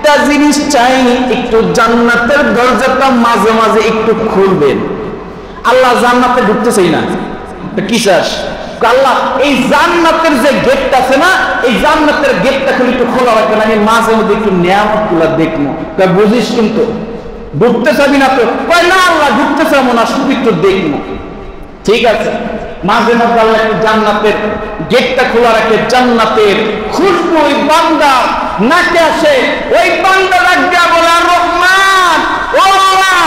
দুইটা জিনিস চাই, একটু জান্নাতের দরজাটা মাঝে মাঝে একটু খুলবেন। আল্লাহ জান্নাতে ঢুকতে চাই না, কি চাস? আল্লাহ এই জান্নাতের যে গেটটা আছে না, এই জান্নাতের গেটটা খুলে একটু খোলা রাখবেন, আমি মাঝে মধ্যে একটু নিয়ামত গুলা দেখবো। বুঝিস কিন্তু ঢুকতে চাবি না তো? না আল্লাহ ঢুকতে চাবো না, শুধু একটু দেখবো। ঠিক আছে, মাঝে মধ্যে আল্লাহ একটু জান্নাতের গেটটা খোলা রাখে, জান্নাতের খুশবু ওই বান্দা নাকে আসে, ওই বান্দা ডাক বলে রহমান, ও আল্লাহ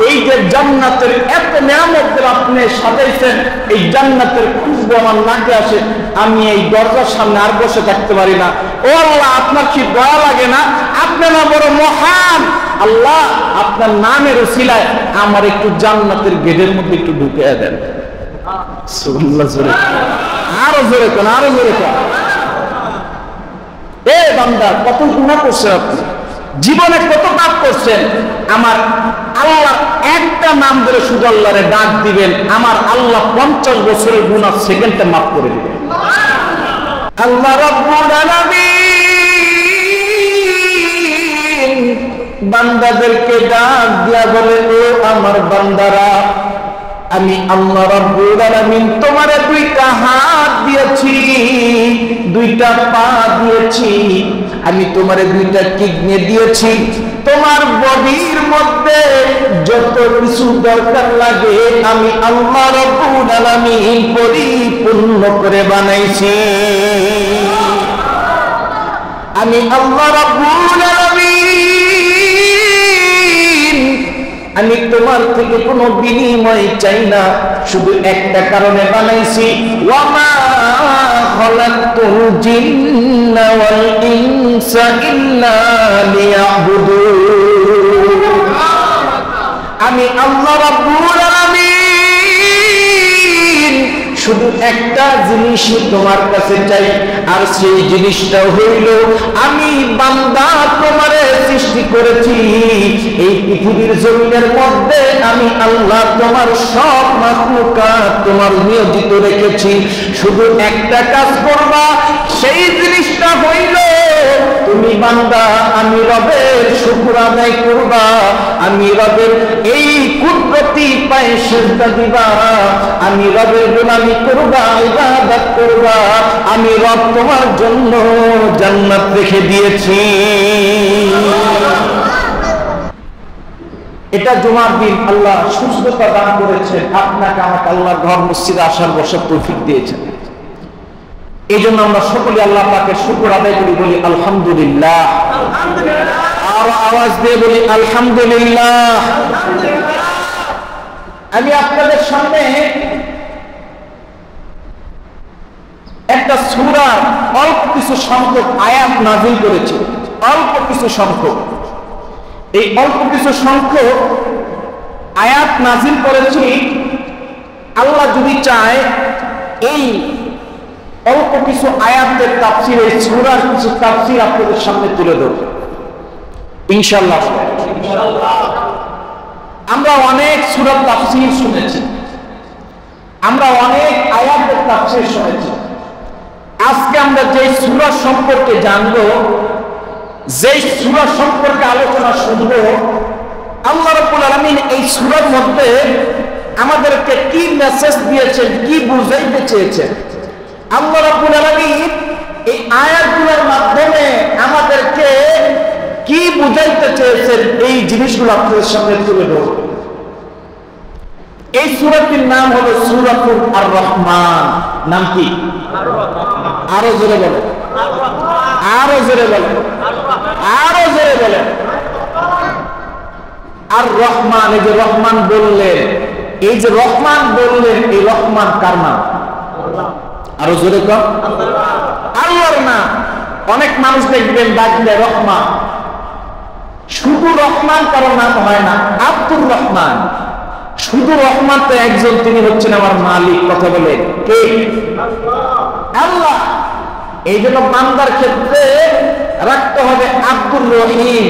এই যে জান্নাতের এত নিয়ামত আপনি সাজাইছেন, এই জান্নাতের খুশবু আমার নাকে আসে, আমি এই দরজার সামনে আর বসে থাকতে পারি না। ও আল্লাহ আপনার কি দয়া লাগে না? আপনি না বড় মহান আল্লাহ, আপনার নামের উসিলায় আমার একটু জান্নাতের গেটের মধ্যে একটু ঢুকে দেন। সুবহানাল্লাহ, জোরে আরো জোরে কোন, আরো জোরে কোন। এ বান্দা কত গুনাহ করছেন আপনি, জীবনে কত পাপ করছেন, আমার আল্লাহ একটা নাম ধরে শুধু আল্লাহরে ডাক দিবেন, আমার আল্লাহ 50 বছরের গুনাহ সেকেন্ডে মাফ করে দিবেন। আল্লাহ রাব্বুল আলামিন বান্দাদেরকে ডাক দিয়া বলে, ও আমার বান্দারা, আমি আল্লাহ রাব্বুল আলামিন তোমারে দুইটা হাত দিয়েছি, দুইটা পা দিয়েছি, আমি তোমারে দুইটা কিডনি দিয়েছি, তোমার বডির মধ্যে যত কিছু দরকার লাগে আমি আল্লাহ রাব্বুল আলামিন পরিপূর্ণ করে বানাইছি। আমি আল্লাহ রাব্বুল আলামিন, আমি তোমার থেকে কোনো বিনিময় চাই না, শুধু একটা কারণে বানাইছি, ওয়ামা খালাকতুল জিন্না ওয়াল ইনসা ইল্লা লিয়াবুদুন। আমি আল্লাহ রাব্বুল আলামিন শুধু একটা জিনিসই তোমার কাছে চাই, আর সেই জিনিসটা হইল আমি বান্দা তোমারে সৃষ্টি করেছি, এই পৃথিবীর জমিনের মধ্যে আমি আল্লাহ তোমার সব মাখলুকাত তোমার নিয়োজিত রেখেছি, শুধু একটা কাজ করবা, সেই জিনিসটা হইল তুমি বান্দা আমি রবের শুকর আদায় করবা, আমি রবের এই কুদরতি পায়ে সিজদা দিবা, আমি রবের গোলামি করবা, ইবাদত করবা, আমি রব তোমার জন্য জান্নাত রেখে দিয়েছি। এটা জুমার দিন আল্লাহ সুস্থতা দান করেছেন, আপনাকে আমাকে আল্লাহ ঘর মসজিদে আসার বসার তৌফিক দিয়েছেন। এই জন্য আমরা সকলে আল্লাহ পাকের শুকর আদায় করি, বলি আলহামদুলিল্লাহ, আর আওয়াজ দিয়ে বলি আলহামদুলিল্লাহ। আমি আপনাদের সামনে একটা সূরার অল্প কিছু সংখ্যক আয়াত নাযিল করেছি, অল্প কিছু সংখ্যক। এই অল্প কিছু সংখ্যক আয়াত নাযিল করেছি, আল্লাহ যদি চায় এই অল্প কিছু আয়াতের তাফসীর, এই সূরার কিছু তাফসীর আপনাদের সামনে তুলে ধরব ইনশাআল্লাহ। আমরা অনেক সূরার তাফসীর শুনেছি, আমরা অনেক আয়াতের তাফসীর শুনেছি। আজকে আমরা যে সূরা সম্পর্কে জানবো, যে সূরা সম্পর্কে আলোচনা শুনবো, আল্লাহ রাব্বুল আলামিন এই সূরার মধ্যে আমাদেরকে কি মেসেজ দিয়েছেন, কি বুঝাইতে চেয়েছেন, আল্লাহ রাব্বুল আলামিন এই আয়াতগুলোর মাধ্যমে আমাদেরকে কি বুঝাইতে চেয়েছেন, এই জিনিসগুলো আপনাদের সামনে তুলে ধরব। এই সূরাটির নাম হলো সূরাতুল আর রহমান। নাম কি? আরো জোরে বলো, আরো জোরে বলো, আরো জোরে বলো। আর রহমান, এই যে রহমান বললেন, এই যে রহমান বললেন, এই রহমান কার নাম? আরো জোরে কর, আল্লাহর নাম। অনেক মানুষ দেখবেন ডাকলে রহমান, শুধু রহমান কারো নাম হয় না, আব্দুর রহমান। শুধু রহমান তো একজন, তিনি হচ্ছেন আমার মালিক। কথা বলে কে? আল্লাহ। এই জন্য বান্দার ক্ষেত্রে রাখতে হবে আব্দুর রহিম,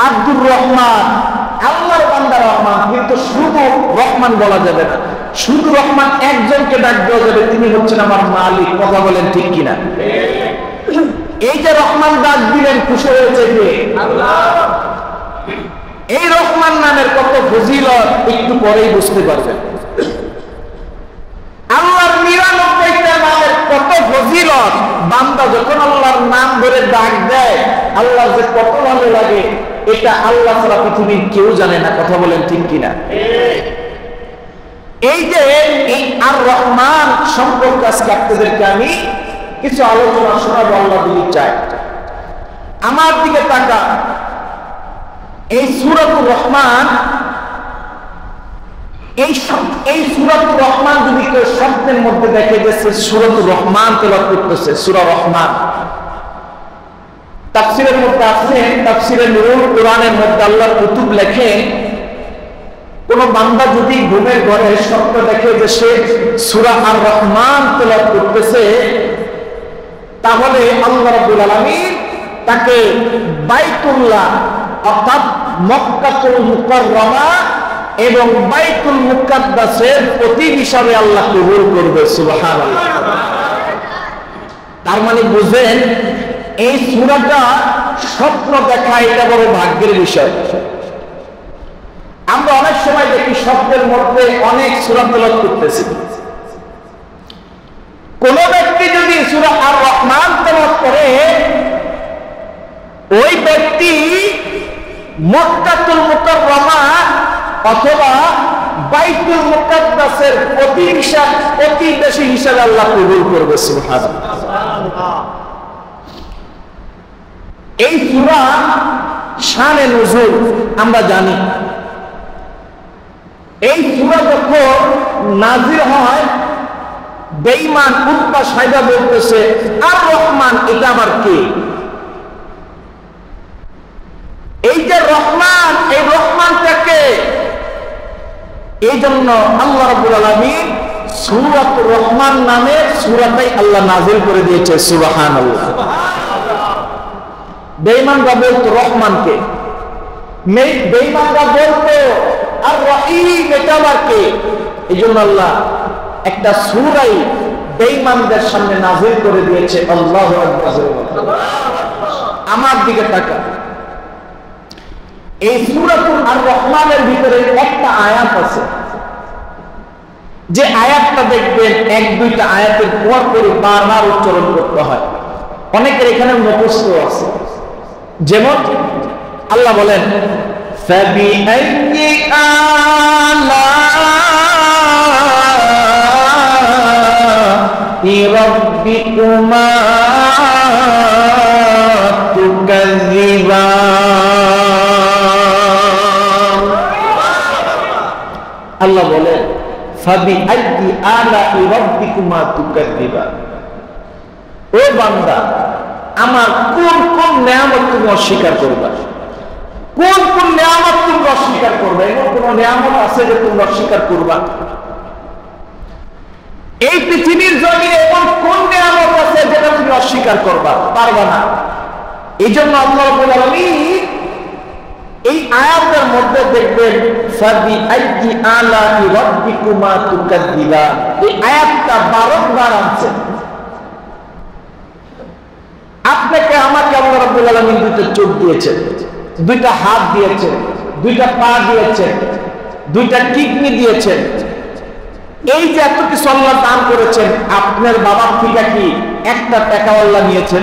আব্দুর রহমান। আল্লাহর বান্দা রহমান, কিন্তু শুধু রহমান বলা যাবে না, শুধু রহমান একজনকে ডাক দেওয়া যাবে, তিনি হচ্ছেন আমার মালিক। কথা বলেন ঠিক কিনা? এই যে রহমান ডাক দিলেন, খুশি হয়েছে কে? আল্লাহ। এই রহমান নামের কত ফজিলত একটু পরেই বুঝতে পারবেন। আল্লাহর 99টা নামের কত ফজিলত, বান্দা যখন আল্লাহর নাম ধরে ডাক দেয় আল্লাহ যে কত ভালো লাগে, এটা আল্লাহ ছাড়া পৃথিবীর কেউ জানে না। কথা বলেন ঠিক কিনা? এই যে এই আর রহমান সম্পর্কে আজকে আপনাদেরকে আমি কিছু আলোচনা শোনাবো, আল্লাহ যদি চায়। আমার দিকে তাকা। এই সূরাতুর রহমান, এই সূরাতুর রহমান যদি কেউ শব্দের মধ্যে দেখে যে সূরাতুর রহমান তেলাওয়াত করতেছে, সূরা রহমান, তাফসীরের মধ্যে আছে, তাফসীরে নুরুল কোরআনের মধ্যে আল্লাহর কুতুব লেখেন, কোন বান্দা যদি ঘুমের ঘরে স্বপ্ন দেখে যে সে সূরা আর রহমান তেলাওয়াত করতেছে, তাহলে আল্লাহ রাব্বুল আলামিন তাকে বাইতুল্লাহ অর্থাৎ মক্কাতুল মুকাররমা এবং বাইতুল মুকাদ্দাসের প্রতীক হিসাবে আল্লাহ কবুল করবে। সুবহানাল্লাহ। তার মানে বুঝেন, এই সূরাটা স্বপ্ন দেখা এটা বড় ভাগ্যের বিষয়। আমরা অনেক সময় দেখি স্বপ্নের মধ্যে অনেক সূরা তেলাওয়াত করতেছি। কোন ব্যক্তি যদি সূরা আর রহমান তেলাওয়াত করে, ওই ব্যক্তি মক্কাতুল মুকাররমা অথবা বাইতুল মুকাদ্দাসের প্রতিবেশী হিসাবে আল্লাহ কবুল করবে। সুবহানাল্লাহ। এই সূরা শানে নুজুল আমরা জানি। এই সূরা যখন নাযিল হয়, বেঈমান উতবা সাইবা বলতেছে আর রহমান এটা আবার কে? এই যে রহমান, এই রহমানটাকে, এই জন্য আল্লাহ রাব্বুল আলামিন সূরাতুর রহমান নামে সূরাটাই আল্লাহ নাযিল করে দিয়েছে। সুবহানাল্লাহ। বেঈমানরা বলতো রহমানকে, বেঈমানরা বলতো আর রহিম এটা আবার কে? এই জন্য আল্লাহ একটা সূরাই বেঈমানদের সামনে নাযিল করে দিয়েছে। আল্লাহু আকবার। আমার দিকে তাকা। এই সূরাতুল আর রহমানের ভিতরে একটা আয়াত আছে, যে আয়াতটা দেখবেন এক দুইটা আয়াতের পর পরে বারবার উচ্চারণ করতে হয়। অনেকের এখানে মুখস্থ আছে। যেমন আল্লাহ বলেন, ফাবিআইয়ি আলা'i রাব্বিকুমা তুকাযযিবান। আল্লাহ বলেন, ফাবিআইয়ি আলা'i রাব্বিকুমা তুকাযযিবান। ও বান্দা, আমার কোন কোন নিয়ামত তুমি অস্বীকার করবা? কোন কোন নিয়ামত তুমি অস্বীকার করবে? এমন কোন নিয়ামত আছে যে তুমি অস্বীকার করবা? এই পৃথিবীর জমিনে এমন কোন নিয়ামত আছে যেটা তুমি অস্বীকার করবা? পারবা না। এই জন্য আল্লাহ রাব্বুল আলামিন এই আয়াতের মধ্যে দেখবেন ফাবিআইয়ি আলা'i রাব্বিকুমা তুকাযযিবান, এই আয়াতটা 12 বার আছে। আপনাকে আমাকে আল্লাহ রাব্বুল আলামিন দুইটা চোখ দিয়েছেন, দুইটা হাত দিয়েছেন, দুইটা পা দিয়েছেন, দুইটা কিডনি দিয়েছেন। এই যে এত কিছু আল্লাহ দান করেছেন, আপনার বাবার থেকে কি একটা টাকা আল্লাহ নিয়েছেন?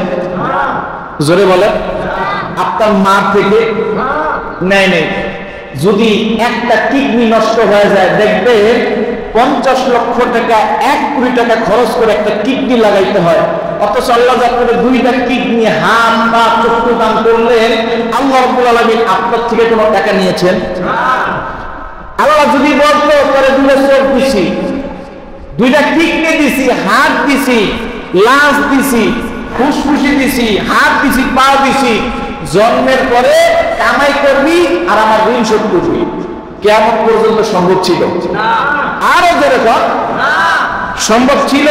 জোরে বলেন। আপনার মা থেকে নেয় নেই। যদি একটা কিডনি নষ্ট হয়ে যায়, দেখবেন 50 লক্ষ টাকা 1 কোটি টাকা খরচ করে একটা কিডনি লাগাইতে হয়। অথচ আল্লাহ যাকে দুইটা কিডনি, হাত, পা, চক্ষু দান করলেন, আল্লাহ রাব্বুল আলামিন আপনার থেকে কোনো টাকা নিয়েছেন? আল্লাহ যদি বলতো তাহলে দুটো চোখ দিছি, দুইটা কিডনি দিছি, হাত দিছি, লাশ দিছি, ফুসফুসি দিছি, হাত দিছি, পা দিছি, জন্মের পরে কামাই করবি আর আমার ঋণ শোধ করবি, কিয়ামত পর্যন্ত সম্ভব ছিল? আরো যেরকম সম্ভব ছিল।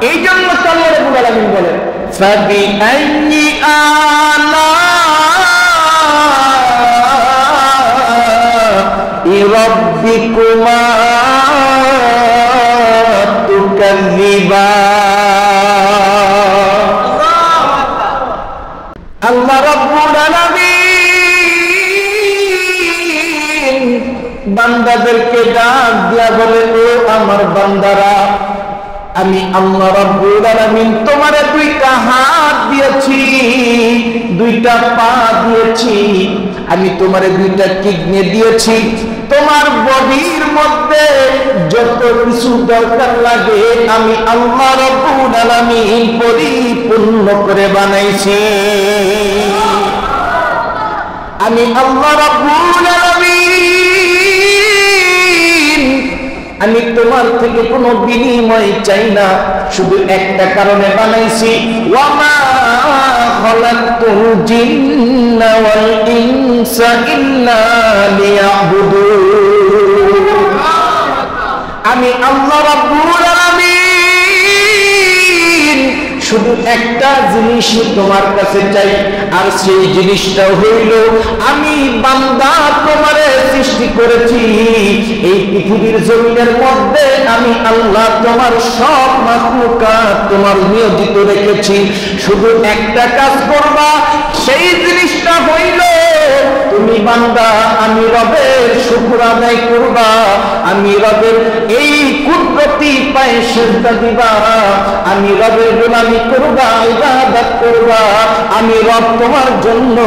এই জন্য আল্লাহ রাব্বুল আলামিন বলেন, ফাবিআইয়ি আলা'i রাব্বিকুমা তুকাযযিবান। বান্দাদেরকে ডাক দিয়া বলে, ও আমার বান্দারা, আমি আল্লাহ রাব্বুল আলামিন তোমারে দুইটা হাত দিয়েছি, দুইটা পা দিয়েছি, আমি তোমারে দুইটা কিডনি দিয়েছি, তোমার বডির মধ্যে যত কিছু দরকার লাগে আমি আল্লাহ রাব্বুল আলামিন পরিপূর্ণ করে বানাইছি। আমি আল্লাহ রাব্বুল আলামিন আমি তোমার থেকে কোনো বিনিময় চাই না, শুধু একটা কারণে বানাইছি, ওয়ামা খালাকতুল জিন্না ওয়াল ইনসা ইল্লা লিয়াবুদুন। আমি আল্লাহ রাব্বুল আলামিন শুধু একটা জিনিস তোমার কাছে চাই, আর সেই জিনিসটা হইল আমি বান্দা তোমারে সৃষ্টি করেছি, এই পৃথিবীর জমিনের মধ্যে আমি আল্লাহ তোমার সব মাখলুকাত তোমার নিয়োজিত রেখেছি, শুধু একটা কাজ করবা, সেই জিনিসটা হইল তুমি বান্দা আমি রবের শুকর আদায় করবা, আমি রবের এই কুদরতি পায়ে সিজদা দিবা, আমি রবের গোলামি করবা, ইবাদত করবা, আমি রব তোমার জন্য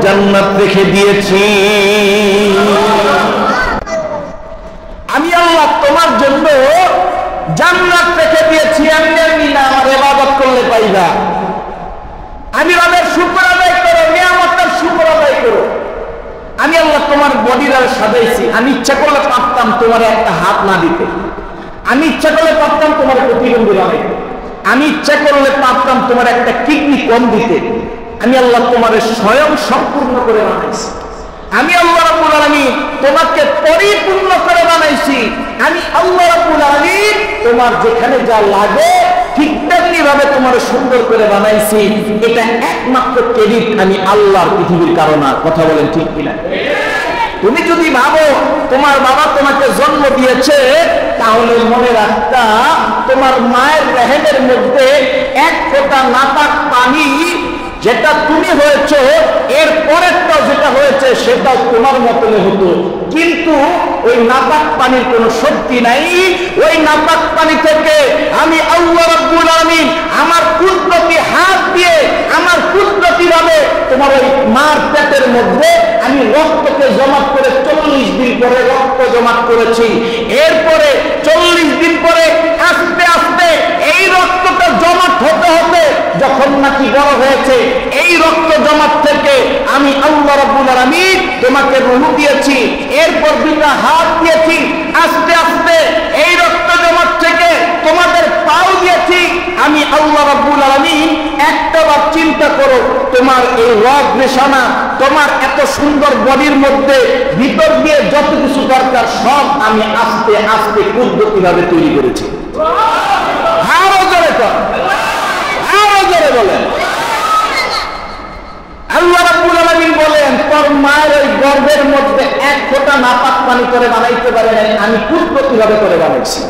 জান্নাত রেখে দিয়েছি। আমি আল্লাহ তোমার জন্য জান্নাত রেখে দিয়েছি, এমনি এমনি না আমার ইবাদত করলে পাইবা। আমি রবের শুকর আদায় করো, নিয়ামতের শুকর আদায় করো। আমি আল্লাহ তোমার বডির আর সাজাইছি, আমি ইচ্ছা করলে পারতাম তোমার একটা হাত না দিতে, আমি ইচ্ছা করলে পারতাম তোমার প্রতিবন্ধী বানাইতে, আমি ইচ্ছা করলে পারতাম তোমার একটা কিডনি কম দিতে। আমি আল্লাহ তোমার স্বয়ং সম্পূর্ণ করে বানাইছি। আমি আল্লাহ রাব্বুল আলামিন তোমাকে পরিপূর্ণ করে বানাইছি। আমি আল্লাহ রাব্বুল আলামিন তোমার যেখানে যা লাগে ঠিক তেমনি ভাবে তোমার সুন্দর করে বানাইছি। এটা একমাত্র ক্রেডিট আমি আল্লাহর, পৃথিবীর কারণ। কথা বলেন ঠিক কিনা? তুমি যদি ভাবো তোমার বাবা তোমাকে জন্ম দিয়েছে, তাহলে মনে রাখতা তোমার মায়ের রেহেমের মধ্যে এক ফোঁটা নাপাক পানি যেটা তুমি হয়েছ, এর পরেরটা যেটা হয়েছে সেটা তোমার মতনে হতো, কিন্তু ওই নাপাক পানির কোনো শক্তি নাই। ওই নাপাক পানি থেকে আমি আল্লাহ রাব্বুল আলামিন আমার কুদরতি হাত দিয়ে, আমার কুদরতি ভাবে তোমার ওই মার পেটের মধ্যে আমি রক্তকে জমা করে 40 দিন পরে রক্ত জমা করেছি। এরপরে 40 দিন পরে আস্তে আস্তে এই রক্তটা জমা হতে হতে যখন নাকি বড় হয়েছে, এই রক্ত জমাট থেকে আমি আল্লাহ রাব্বুল আলামিন তোমাকে রূহ দিয়েছি, এরপর দুইটা হাত দিয়েছি, আস্তে আস্তে এই রক্ত জমাট থেকে তোমাদের পাও দিয়েছি। আমি আল্লাহ রাব্বুল আলামিন একটাবার চিন্তা করো, তোমার এই রগ রেশানা, তোমার এত সুন্দর বডির মধ্যে ভিতর দিয়ে যত কিছু দরকার সব আমি আস্তে আস্তে কুদরতিভাবে তৈরি করেছি। আরো জোরে কর, আরো জোরে বলেন। আল্লাহ রাব্বুল আলামিন বলেন তোর মায়ের ওই গর্ভের মধ্যে এক ফোঁটা নাপাক পানি করে বানাইতে পারে নাই, আমি কুদরতিভাবে করে বানাইছি।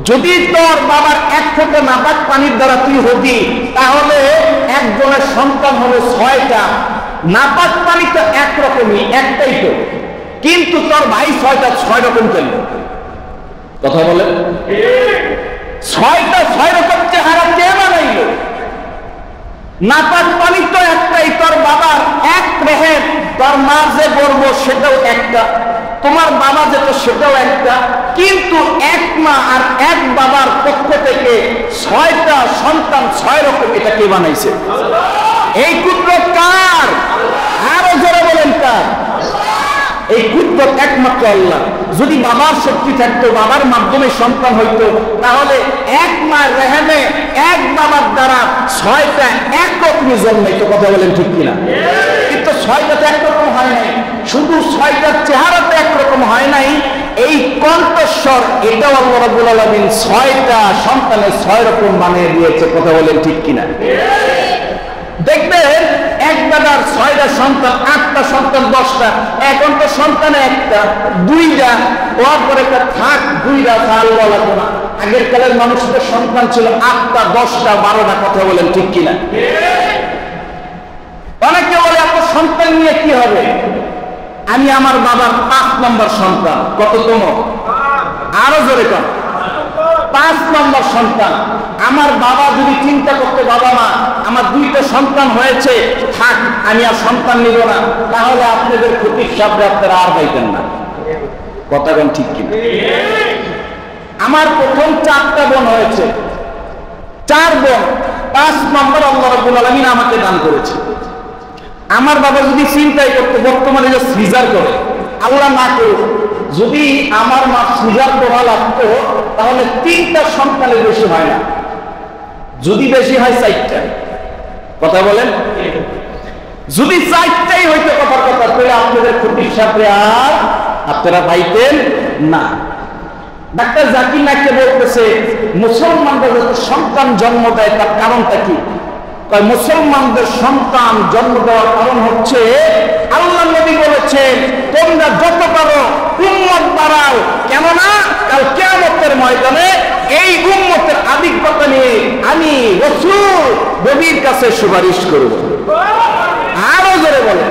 যদি তোর বাবার এক ফোঁটা নাপাক পানির দ্বারা তুই হতি, তাহলে একজনের সন্তান হলো 6টা। নাপাক পানি তো একরকমই, একটাই তো, কিন্তু তোর ভাই 6টা, 6 রকম কেন? কথা বলেন। 6টা 6 রকম চেহারা কে বানাইল? নাপাক পানি তো একটাই, তোর বাবার এক রেহেম, তোর মা যে গর্ব সেটাও একটা, তোমার বাবা যেটা সেটাও একটা, কিন্তু এক মা আর এক বাবার পক্ষ থেকে 6টা সন্তান 6 রকম। এটা কে বানাইছে? এই কুদরত কার? আরো জোরে বলেন কার? এই কুদরত একমাত্র আল্লাহ। যদি বাবার শক্তি থাকতো, বাবার মাধ্যমে সন্তান হইতো, তাহলে এক মার রেহেমে এক বাবার দ্বারা 6টা একরকমই জন্মাইতো। কথা বলেন ঠিক কিনা? কিন্তু 6টা তো একরকম হয় নাই, শুধু 6টার চেহারাতে একরকম হয় নাই, এই কণ্ঠস্বর এটাও আল্লাহ রাব্বুল আলামিন 6টা সন্তানের 6 রকম বানিয়ে দিয়েছে। কথা বলেন ঠিক কিনা? দেখবেন এক দাদার 6টা সন্তান, 8টা সন্তান, 10টা, এখন তো সন্তান একটা, 2টা, ওর পরে একটা থাক 2টা আল্লাহ লাগবে না। আগের কালের মানুষদের সন্তান ছিল 8টা, 10টা, 12টা। কথা বলেন ঠিক কিনা? অনেকে বলে এত সন্তান নিয়ে কি হবে? আমি আমার বাবার 5 নম্বর সন্তান। কততম? আরো জোরে কর। 5 নম্বর সন্তান। আমার বাবা যদি চিন্তা করতে, বাবা মা আমার 2টা সন্তান হয়েছে, থাক আমি আর সন্তান নিব না, তাহলে আপনাদের ক্ষতির সাথে আপনারা আর পাইতেন না। কথা কোন ঠিক কি? আমার প্রথম 4টা বোন হয়েছে, 4 বোন, 5 নম্বর আল্লাহ রাব্বুল আলামিন আমাকে দান করেছে। আমার বাবা যদি চিন্তাই করতে, বর্তমানে যে সিজার করে, আল্লাহ না করুক, যদি আমার মা সিজার করা লাগতো তাহলে 3টা সন্তানের বেশি হয় না, যদি বেশি হয় 4টা। কথা বলেন, যদি 4টাই হইতো কথার কথা, তাহলে আপনাদের ক্ষতির সাথে আর আপনারা পাইতেন না। ডাক্তার জাকির নাইককে বলতেছে মুসলমানদের যত সন্তান জন্ম দেয় তার কারণটা কি? মুসলমানদের সন্তান জন্ম দেওয়ার কারণ হচ্ছে আল্লাহ নবী বলেছেন তোমরা যত পারো উম্মত বাড়াও, কেননা কাল কিয়ামতের ময়দানে এই উম্মতের আধিক্যতা নিয়ে আমি রাসূল নবীর কাছে সুপারিশ করব। আরো জোরে বলেন।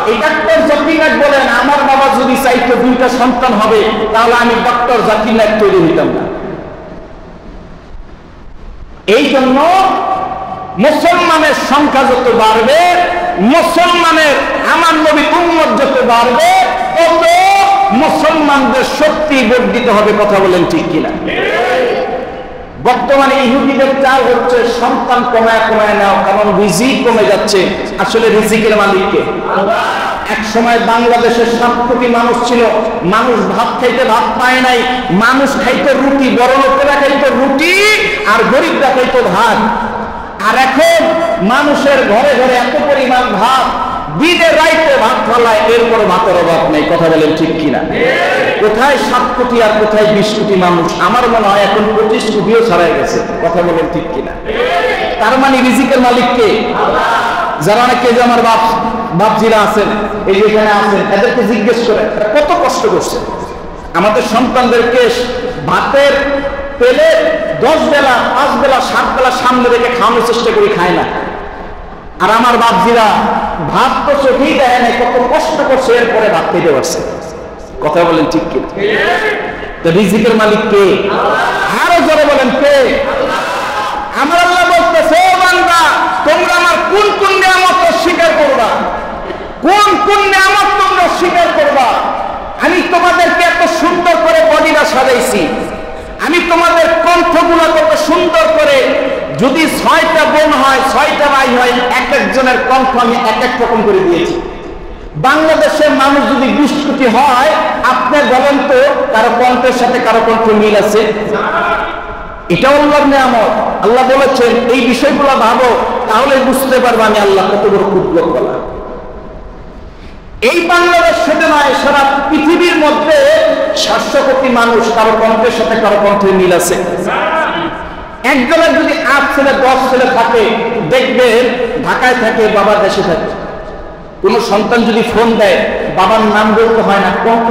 এই ডাক্তার জাকির নাইক বলেন আমার বাবা যদি চাইতো 2টা সন্তান হবে তাহলে আমি ডক্টর জাকির নাইক তৈরি হইতাম না। এই জন্য মুসলমানের সংখ্যা যত বাড়বে, মুসলমানের আমার নবী উম্মত যত বাড়বে, তত মুসলমানদের শক্তি বর্ধিত হবে। কথা বলেন ঠিক কিনা? বর্তমানে ইহুদিদের চাল হচ্ছে সন্তান কমায় কমায় নাও, কারণ রিজিক কমে যাচ্ছে। আসলে রিজিকের মালিক কে? এক সময় বাংলাদেশের 7 কোটি মানুষ ছিল, মানুষ ভাত খাইতে ভাত পায় নাই, মানুষ খাইতো রুটি, বড় লোকেরা খাইতো রুটি আর গরিবরা খাইতো ভাত। আর এখন মানুষের ঘরে ঘরে এত পরিমাণ ভাত, দিনে রাইতে ভাত ফলায়, এরপরে ভাতের অভাব নেই। কথা বলেন ঠিক কিনা? কোথায় 7 কোটি আর কোথায় 20 কোটি মানুষ? আমার মনে হয় এখন 25 কোটিও ছাড়াই গেছে। কথা বলেন ঠিক কিনা? তার মানে রিজিকের মালিক কে? যারা অনেকে যে আমার বাপজিরা আছেন, এই যে এখানে আছেন, এদেরকে জিজ্ঞেস করে কত কষ্ট করছে আমাদের সন্তানদেরকে ভাতের পেলে 10 বেলা 5 বেলা 7 বেলা সামনে রেখে খাওয়ানোর চেষ্টা করি, খায় না। আর আমার বাপজিরা ভাত তো চোখেই দেয় না, কত কষ্ট করছে, এরপরে ভাত খেতে পারছে। কথা বলেন ঠিক কি? তো রিজিকের মালিক কে? আরো জোরে বলেন কে? আমার আল্লাহ বলতেছে ও বান্দা তোমরা আমার কোন কোন নিয়ামত স্বীকার করবা, কোন কোন নিয়ামত তোমরা স্বীকার করবা। আমি তোমাদেরকে এত সুন্দর করে বডিটা সাজাইছি, আমি তোমাদের কণ্ঠগুলো কত সুন্দর করে, যদি 6টা বোন হয় 6টা ভাই হয়, এক একজনের কণ্ঠ আমি এক এক রকম করে দিয়েছি। বাংলাদেশের মানুষ যদি 20 কোটি হয়, আপনি বলেন তো কারো কণ্ঠের সাথে কারো কণ্ঠ মিল আছে? এটা আল্লাহর নিয়ামত। আল্লাহ বলেছেন এই বিষয়গুলো ভাবো, তাহলে বুঝতে পারবো আমি আল্লাহ কত বড় ক্ষুদ্র বলা। এই বাংলাদেশ সেটা নয়, সারা পৃথিবীর মধ্যে 700 কোটি মানুষ, কারো কণ্ঠের সাথে কারো কণ্ঠের মিল আছে। একজনের যদি 8 ছেলে 10 ছেলে থাকে, দেখবেন ঢাকায় থাকে, বাবা দেশে থাকে। কোন সন্তান যদি ফোন দেয়, বাবার নাম বলতে হয় না, কণ্ঠ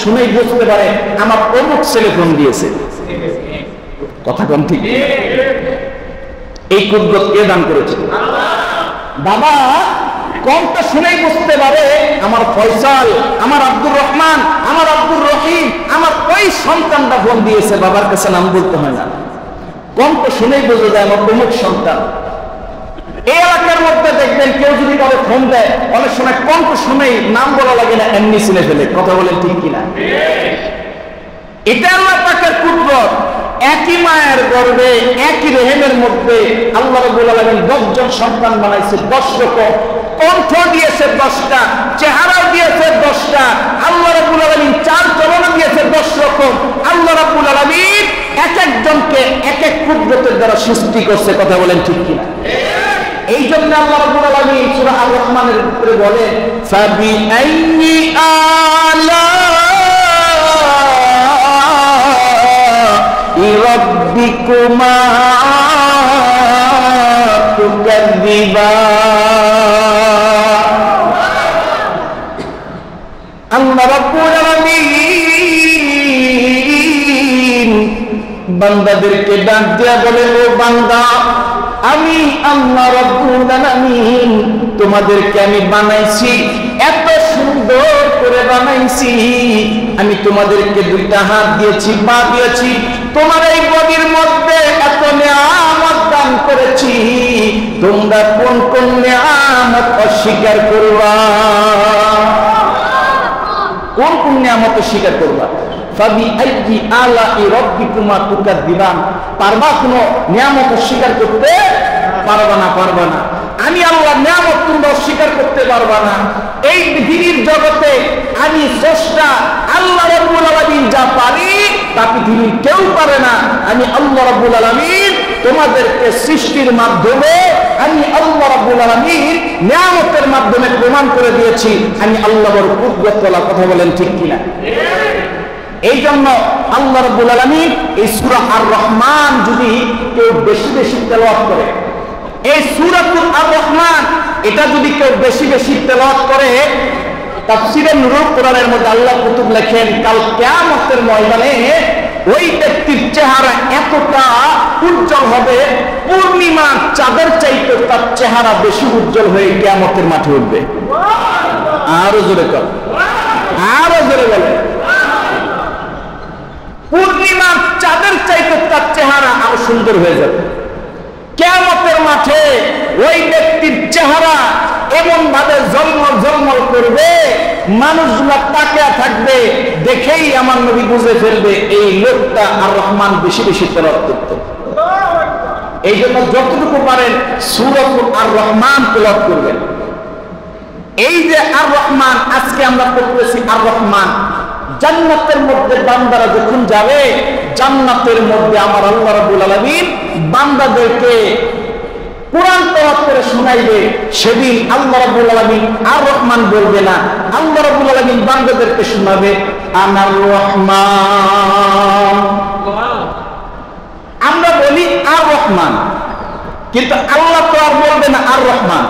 শুনেই বুঝতে পারে আমার অমুক ছেলে ফোন দিয়েছে। কথা কোন ঠিক? এই কুদরত কে দান করেছে? বাবা কণ্ঠ শুনেই বুঝতে পারে আমার ফয়সাল, আমার আব্দুর রহমান, আমার আব্দুর রহিম, আমার ওই সন্তানটা ফোন দিয়েছে। বাবার কাছে নাম বলতে হয় না, কণ্ঠ শুনেই বোঝা যায় আমার অমুক সন্তান। এই এলাকার মধ্যে দেখবেন কেউ যদি কারো ফোন দেয়, অনেক সময় কণ্ঠ শুনেই নাম বলা লাগে না, এমনি চিনে ফেলে। কথা বলেন ঠিক কিনা? এটা আল্লাহ পাকের কুদরত। একই মায়ের গর্ভে একই রেহেমের মধ্যে আল্লাহ রাব্বুল আলামিন 10 জন সন্তান বানাইছে, 10 রকম কণ্ঠ দিয়েছে, 10টা চেহারা দিয়েছে, 10টা আল্লাহ রাব্বুল আলামিন চাল চলন দিয়েছে, 10 রকম। আল্লাহ রাব্বুল আলামিন এক একজনকে এক এক কুদরতের দ্বারা সৃষ্টি করছে। কথা বলেন ঠিক কিনা? এই জন্য আল্লাহ রাব্বুল আলামিন সূরা আর রহমানের ভিতরে বলেন ফাবিআইয়ি আলাই রাব্বিকুমা তুকাযযিবান। আল্লাহ রাব্বুল আলামিন বান্দাদেরকে ডাক দিয়া বলে ও বান্দা, আমি আল্লাহ রাব্বুল আলামিন তোমাদেরকে আমি বানাইছি এত সুন্দর সুন্দর করে বানাইছি, আমি তোমাদেরকে দুইটা হাত দিয়েছি, পা দিয়েছি, তোমার এই বডির মধ্যে এত নিয়ামত দান করেছি, তোমরা কোন কোন নিয়ামত অস্বীকার করবা? কোন কোন নিয়ামত অস্বীকার করবা? ফাবি আইয়ি আলাই রাব্বিকুমা তুকাযিবান, পারবা কোন নিয়ামত অস্বীকার করতে? পারবা না, পারবা না। আমি আল্লাহর নিয়ামত তোমরা অস্বীকার করতে পারবা না। এই পৃথিবীর জগতে আমি স্রষ্টা আল্লাহ রাব্বুল আলামিন যা পারি তা পৃথিবীর কেউ পারে না। আমি আল্লাহ রাব্বুল আলামিন তোমাদেরকে সৃষ্টির মাধ্যমে, আমি আল্লাহ রাব্বুল আলামিন নিয়ামতের মাধ্যমে প্রমাণ করে দিয়েছি আমি আল্লাহ বড় কুদরতওয়ালা। কথা বলেন ঠিক কিনা? এই জন্য আল্লাহ রাব্বুল আলামিন এই সূরা আর রহমান যদি কেউ বেশি বেশি তেলাওয়াত করে, এই সূরাতুল আর রহমান এটা যদি কেউ বেশি বেশি তেলাওয়াত করে, তাফসীরে নুরুল কোরআনের মধ্যে আল্লাহ কুতুব লেখেন কাল কিয়ামতের ময়দানে ওই ব্যক্তির চেহারা এতটা উজ্জ্বল হবে, পূর্ণিমার চাঁদের চাইতে তার চেহারা বেশি উজ্জ্বল হয়ে কিয়ামতের মাঠে উঠবে। আরো জোরে কর, আরো জোরে বলে। পূর্ণিমার চাঁদের চাইতে তার চেহারা আরো সুন্দর হয়ে যাবে। কিয়ামতের মাঠে ওই ব্যক্তির চেহারা এমন ভাবে ঝলমল ঝলমল করবে, মানুষগুলা তাকিয়ে থাকবে, দেখেই আমার নবী বুঝে ফেলবে এই লোকটা আর রহমান বেশি বেশি তেলাওয়াত করত। এই জন্য যতটুকু পারেন সূরাতুল আর রহমান তেলাওয়াত করবেন। এই যে আর রহমান আজকে আমরা পড়তেছি, আর রহমান জান্নাতের মধ্যে বান্দারা যখন যাবে, জান্নাতের মধ্যে আমার আল্লাহ রাব্বুল আলামিন বান্দাদেরকে কোরআন তেলাওয়াত করে শোনাইবে। সেদিন আল্লাহ রাব্বুল আলামিন আর রহমান বলবে না, আল্লাহ রাব্বুল আলামিন বান্দাদেরকে শোনাবে আনার রহমান। আমরা বলি আর রহমান, কিন্তু আল্লাহ তো আর বলবে না আর রহমান,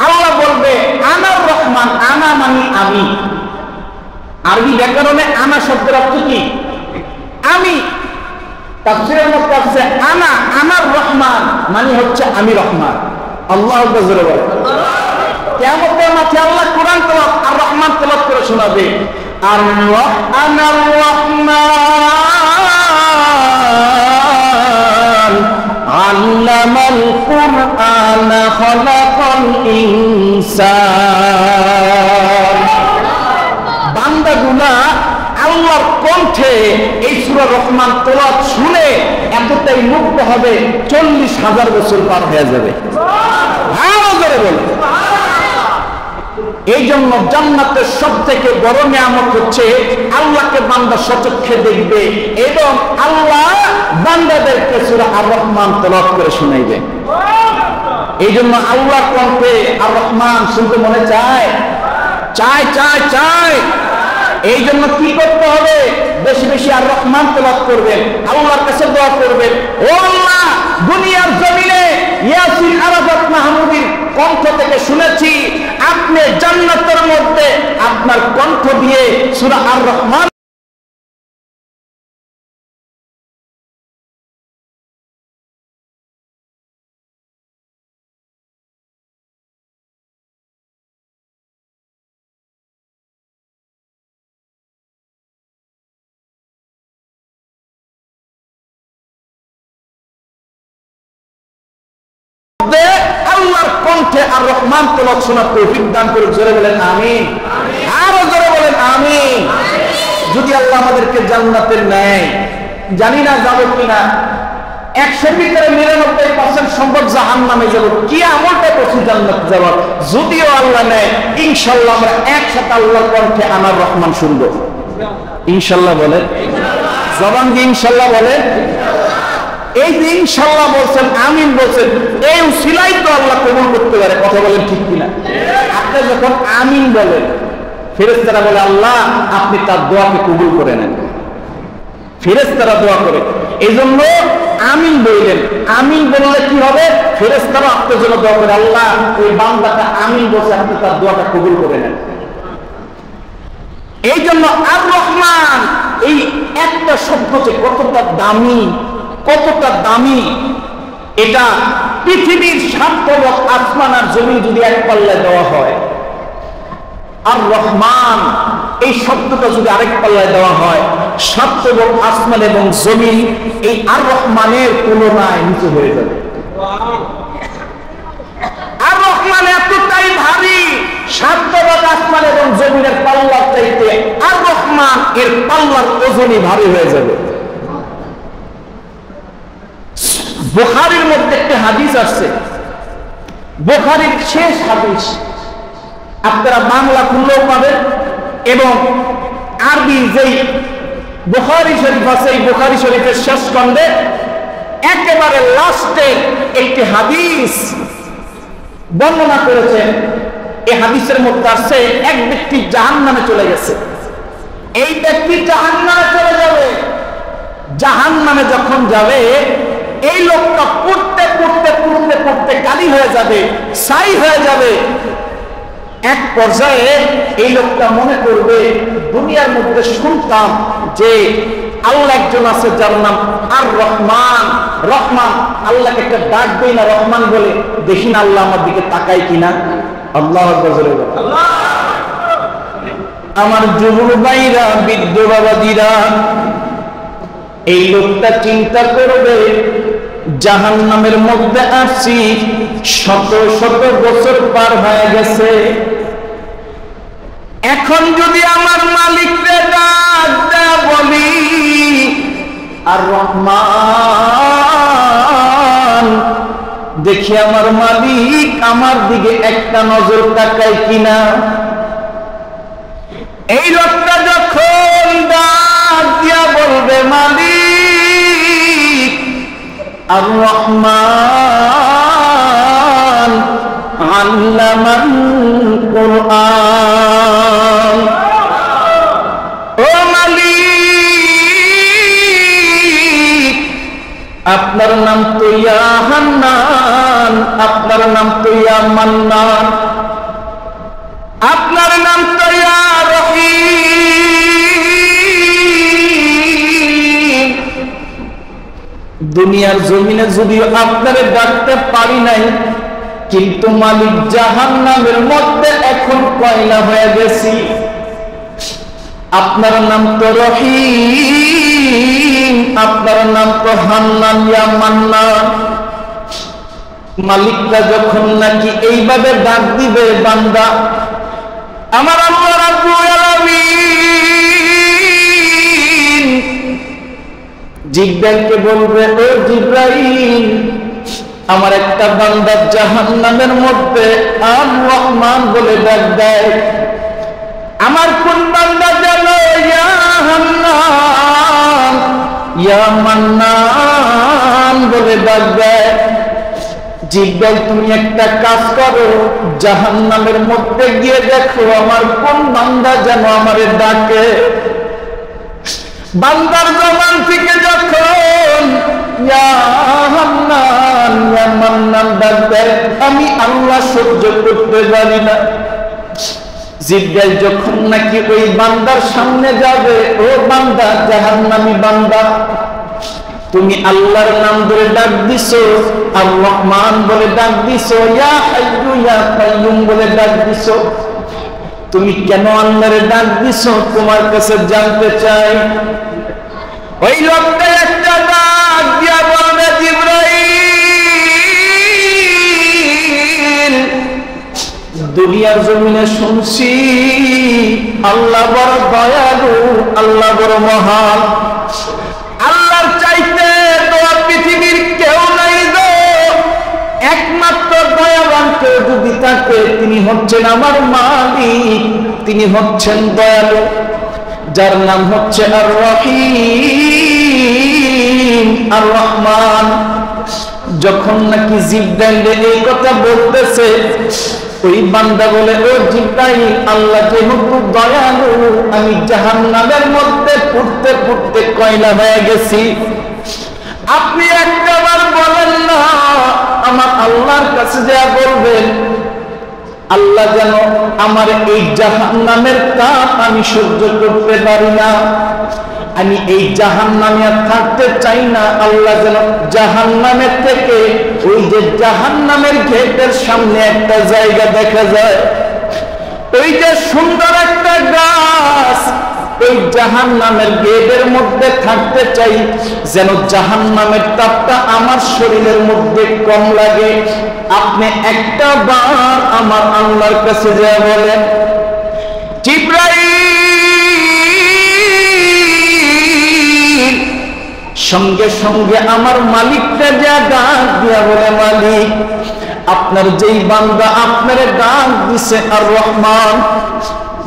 আল্লাহ বলবে আনার রহমান। আনা মানে আমি। আরবি ব্যাকরণে আনা শব্দের অর্থ কি? আমি। তাফসীরের মধ্যে আছে আনা আনার রহমান মানে হচ্ছে আমি রহমান। আল্লাহু আকবার বলে। কিয়ামতের মাঠে আল্লাহ কোরআন তেলাওয়াত আর রহমান তেলাওয়াত করে শোনাবে। আর আনার রহমান আল্লামাল কুরআন খালাকাল ইনসান। বান্দাগুনা আল্লাহর কণ্ঠে এই সূরা রহমান তেলাওয়াত শুনে এতটাই মুগ্ধ হবে 40,000 বছর পার হয়ে যাবে। এই জন্য জান্নাতের সবথেকে বড় নিয়ামত হচ্ছে আল্লাহকে বান্দা সচক্ষে দেখবে এবং আল্লাহ বান্দাদেরকে সূরা আর রহমান তেলাওয়াত করে শোনাইবে। এই জন্য আল্লাহর কণ্ঠে আর রহমান শুনতে মনে চায়, চায় চায় চায়। এই জন্য কি করতে হবে? বেশি বেশি আর রহমান তেলাওয়াত করবেন, আল্লাহর কাছে দোয়া করবেন, ও আল্লাহ দুনিয়ার জমিনে ইয়াসিন আরাফাত মাহমুদীর কণ্ঠ থেকে শুনেছি আপনি জান্নাতের মধ্যে আপনার কণ্ঠ দিয়ে সূরা আর রহমান আল্লাহর কণ্ঠে আর রহমান তেলাওয়াত শোনার তৌফিক দান করুন। জোরে বলেন আমিন। আরো জোরে বলেন আমিন। যদি আল্লাহ আমাদেরকে জান্নাতের নেয়, জানি না যাবো কিনা, 100 ভিতরে 99% সম্ভব জাহান্নামে যাব। কি আমলটা করছি জান্নাত যাওয়ার? যদিও আল্লাহ নেয়, ইনশাআল্লাহ আমরা একসাথে আল্লাহর কণ্ঠে আমার রহমান শুনবো ইনশাআল্লাহ। বলেন জবান দিয়ে ইনশাআল্লাহ বলেন। এই যে ইনশাআল্লাহ বলছেন, আমিন বলছেন, এই উসিলাই তো আল্লাহ কবুল করতে পারে। কথা বলেন ঠিক কিনা? আপনি যখন আমিন বলেন, ফেরেশতারা বলে আল্লাহ আপনি তার দোয়াকে কবুল করে নেন। ফেরেশতারা দোয়া করে, এই জন্য আমিন বললেন। আমিন বললে কি হবে? ফেরেশতারা আপনার জন্য দোয়া করে, আল্লাহ ওই বান্দাটা আমিন বলছে, আপনি তার দোয়াটা কবুল করে নেন। এই জন্য আর রহমান এই একটা শব্দ যে কতটা দামি, কতটা দামি, এটা পৃথিবীর 7 আসমান আর জমিন যদি এক পাল্লায় দেওয়া হয়, আর রহমান এই শব্দটা যদি আরেক পাল্লায় দেওয়া হয়, সাত এবং আসমান এবং জমিন এই আর রহমানের তুলনায় নিচে হয়ে যাবে। আর রহমান এতটাই ভারী, সাত এবং আসমান এবং জমিনের পাল্লার চাইতে আর রহমান এর পাল্লার ওজনই ভারী হয়ে যাবে। বুখারীর মধ্যে একটা হাদিস আছে, বুখারীর শেষ হাদিস, আপনারা বাংলা খুললেও পাবেন এবং আরবি যেই বুখারী শরীফ আছে এই বুখারী শরীফের শেষ খণ্ডে একেবারে লাস্টে একটি হাদিস বর্ণনা করেছেন। এই হাদিসের মধ্যে আছে এক ব্যক্তি জাহান্নামে চলে গেছে, এই ব্যক্তি জাহান্নামে চলে যাবে। জাহান্নামে যখন যাবে এই লোকটা পড়তে পড়তে পড়তে পড়তে কালি হয়ে যাবে, ছাই হয়ে যাবে। এক পর্যায়ে এই লোকটা মনে করবে, দুনিয়ার মধ্যে শুনতাম যে আল্লাহ একজন আছে যার নাম আর রহমান। রহমান আল্লাহকে একটা ডাক দেই না রহমান বলে, দেখি না আল্লাহ আমার দিকে তাকায় কিনা। আল্লাহ আমার যুবক ভাইরা, বৃদ্ধ বাবাজিরা, এই লোকটা চিন্তা করবে জাহান্নামের মধ্যে আসছি, শত শত বছর পার হয়ে গেছে। এখন যদি আমার মালিককে ডাক দেয়া বলি আর রহমান, দেখি আমার মালিক আমার দিকে একটা নজর তাকায় কিনা। এই লোকটা যখন ডাক দিয়া বলবে মালিক আর রহমান আল্লামান কুরআন, ও মালিক আপনার নাম তো ইয়া হান্নান, আপনার নাম তো ইয়া মান্নান, আপনার নাম তো ইয়া রহিম। দুনিয়ার জমিনে যদিও আপনারে ডাকতে পারি নাই, কিন্তু মালিক জাহান্নামের মধ্যে এখন কয়লা হয়ে গেছি। আপনার নাম তো রহিম, আপনার নাম তো হান্নান ইয়া মান্নান। মালিকরা যখন নাকি এইভাবে ডাক দিবে বান্দা, আমার আল্লাহ রাব্বুল আলামিন জিবরাইলকে বলবে, ও জিবরাইল আমার একটা বান্দা জাহান্নামের মধ্যে আর রহমান বলে ডাক দেয়, আমার কোন বান্দা যেন ইয়া হান্নান ইয়া মান্নান বলে ডাক দেয়। জিবরাইল তুমি একটা কাজ করো, জাহান্নামের মধ্যে গিয়ে দেখো আমার কোন বান্দা যেন আমারে ডাকে। বান্দার জবান থেকে যখন ইয়া হান্নান ইয়া মান্নান ডাক দেয়, আমি আল্লাহ সহ্য করতে পারি না। জিবরাইল যখন নাকি ওই বান্দার সামনে যাবে, ও বান্দা জাহান্নামী বান্দা, তুমি আল্লাহর নাম ধরে ডাক দিছো, আর রহমান বলে ডাক দিছো, ইয়া হাইয়্যু ইয়া কাইয়্যুম বলে ডাক দিছো, তুমি কেন আল্লাহরে ডাক দিছো তোমার কাছে জানতে চাই। ওই লোকটা একটা ডাক দিয়া বলবে, জিবরাইল দুনিয়ার জমিনে শুনছি আল্লাহ বড় দয়ালু, আল্লাহ বড় মহান, আল্লাহর চাইতে তোমার পৃথিবীর কেউ নাই গো। একমাত্র দয়াবান কেউ যদি থাকে তিনি হচ্ছেন আমার মালিক, তিনি হচ্ছেন দয়ালু, যার নাম হচ্ছে আর রহিম আর রহমান। যখন নাকি জিবরাইল এই কথা বলতেছে, ওই বান্দা বলে, ও জিবরাইল আল্লাহ যেহেতু দয়ালু, আমি জাহান্নামের মধ্যে পুড়তে পুড়তে কয়লা হয়ে গেছি, আপনি একটাবার বলেন না আমার আল্লাহর কাছে যা বলবেন, আল্লাহ যেন আমার এই জাহান্নামের তাপ আমি সহ্য করতে পারি না, আমি এই জাহান্নামে আর থাকতে চাই না, আল্লাহ যেন জাহান্নামের থেকে ওই যে জাহান্নামের গেটের সামনে একটা জায়গা দেখা যায়, ওই যে সুন্দর একটা গাছ, ওই জাহান্নামের গেটের মধ্যে থাকতে চাই, যেন জাহান্নামের তাপটা আমার শরীরের মধ্যে কম লাগে। আপনি একটা বার আমার আল্লাহর কাছে যা বলেন, জিবরাইল, সঙ্গে সঙ্গে আমার মালিকটা যা ডাক দিয়া বলে, মালিক, আপনার যেই বান্দা আপনার ডাক দিছে আর রহমান,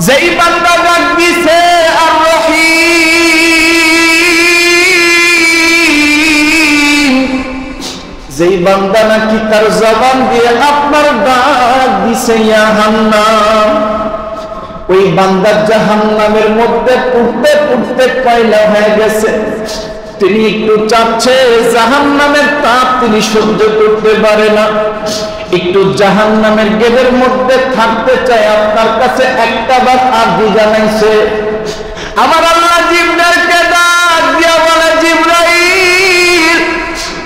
যেই বান্দা ডাক দিছে আর রহিম, যেই বান্দা নাকি তার জবান দিয়ে আপনার ডাক দিছে ইয়া হান্নান, ওই বান্দা জাহান্নামের মধ্যে পুড়তে পুড়তে কয়লা হয়ে গেছে। তিনি একটু চাচ্ছে জাহান্নামের তাপ তিনি সহ্য করতে পারে না, একটু জাহান্নামের গেটের মধ্যে থাকতে চায়। আপনার কাছে একটা বার আরজি জানাইছে। আমার আল্লাহ জিবরাইলকে ডাক দিয়া বলে, জিবরাইল,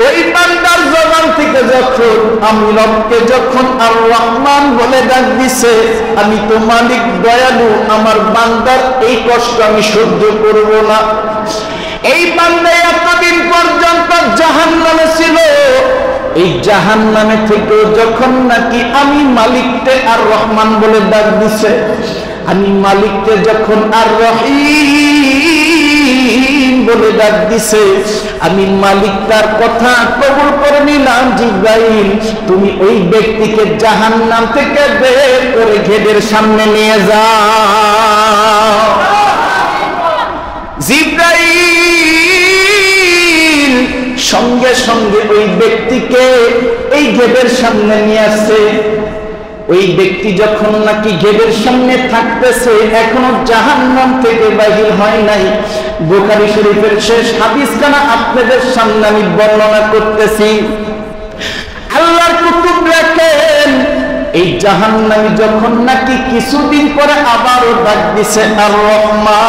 ওই বান্দার জবান থেকে যখন আমি রবকে যখন আর রহমান বলে ডাক দিছে, আমি তো মালিক দয়ালু, আমার বান্দার এই কষ্ট আমি সহ্য করব না। এই বান্দা এতদিন পর্যন্ত জাহান্নামে ছিল, এই জাহান্নামে থেকে যখন নাকি আমি মালিককে আর রহমান বলে ডাক দিছে, আমি মালিককে যখন আর রহিম বলে ডাক দিছে, আমি মালিক তার কথা কবুল করে নিলাম। জিবরাইল, তুমি ওই ব্যক্তিকে জাহান্নাম থেকে বের করে গেটের সামনে নিয়ে যাও। জিবরাইল সঙ্গে সঙ্গে ওই ব্যক্তিকে এই গেটের সামনে নিয়ে আসছে। ওই ব্যক্তি যখন নাকি গেটের সামনে থাকতেছে, এখনো জাহান্নাম থেকে বাহির হয় নাই। বুখারী শরীফের শেষ হাদিসখানা আপনাদের সামনে আমি বর্ণনা করতেছি। আল্লাহর কুতুব লেখেন, এই জাহান্নামী যখন নাকি কিছুদিন পরে আবারও ডাক দিছে আর রহমান,